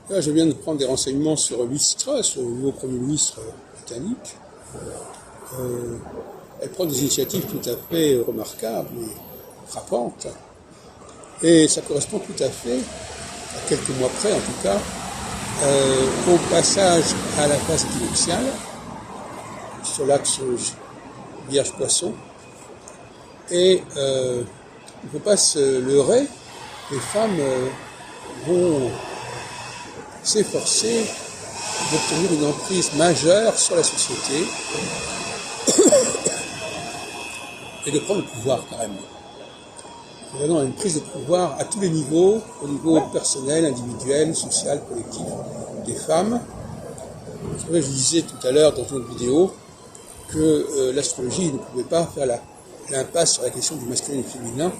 Là, je viens de prendre des renseignements sur Liz Truss, le nouveau Premier ministre britannique. Elle prend des initiatives tout à fait remarquables et frappantes. Et ça correspond tout à fait, à quelques mois près en tout cas, au passage à la phase équinoxiale, sur l'axe Vierge-Poisson. Et il ne faut pas se leurrer, les femmes vont s'efforcer d'obtenir une emprise majeure sur la société et de prendre le pouvoir carrément. Vraiment une prise de pouvoir à tous les niveaux, au niveau personnel, individuel, social, collectif des femmes. C'est vrai que je disais tout à l'heure dans une autre vidéo que l'astrologie ne pouvait pas faire l'impasse sur la question du masculin et du féminin,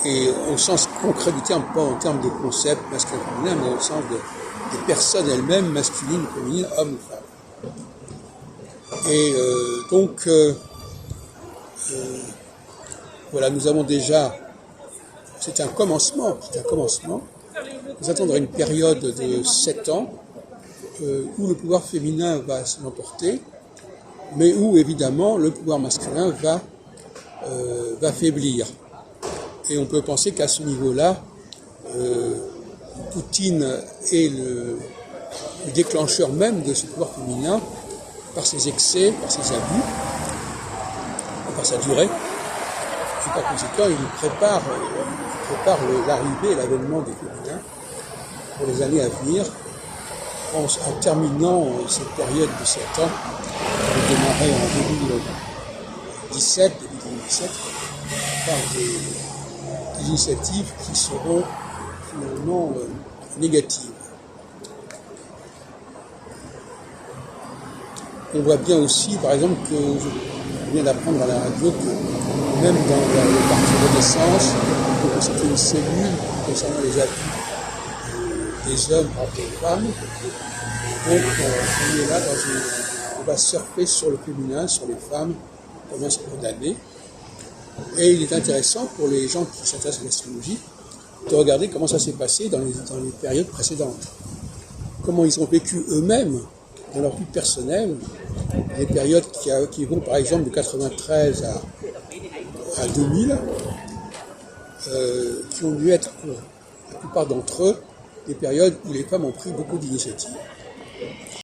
et au sens concret du terme, pas en termes de concept masculin et féminin, mais au sens des personnes elles-mêmes, masculines, féminines, hommes ou femmes. Et donc, voilà, nous avons déjà, c'est un commencement, nous attendons une période de 7 ans où le pouvoir féminin va l'emporter, mais où évidemment le pouvoir masculin va faiblir. Et on peut penser qu'à ce niveau-là, Poutine est le déclencheur même de ce pouvoir féminin par ses excès, par ses abus, par sa durée. Et par conséquent, il prépare l'arrivée et l'avènement des féminins pour les années à venir, en terminant cette période de 7 ans, qui va démarrer en 2017, par des initiatives qui seront finalement négatives. On voit bien aussi, par exemple, que je viens d'apprendre à la radio que même dans le parti Renaissance, on constitue une cellule concernant les abus des hommes par rapport aux femmes. Donc on est là on va surfer sur le féminin, sur les femmes pendant ce cours d'année. Et il est intéressant pour les gens qui s'intéressent à l'astrologie de regarder comment ça s'est passé dans les périodes précédentes. Comment ils ont vécu eux-mêmes dans leur vie personnelle, des périodes qui vont par exemple de 93 à 2000, qui ont dû être, pour la plupart d'entre eux, des périodes où les femmes ont pris beaucoup d'initiatives.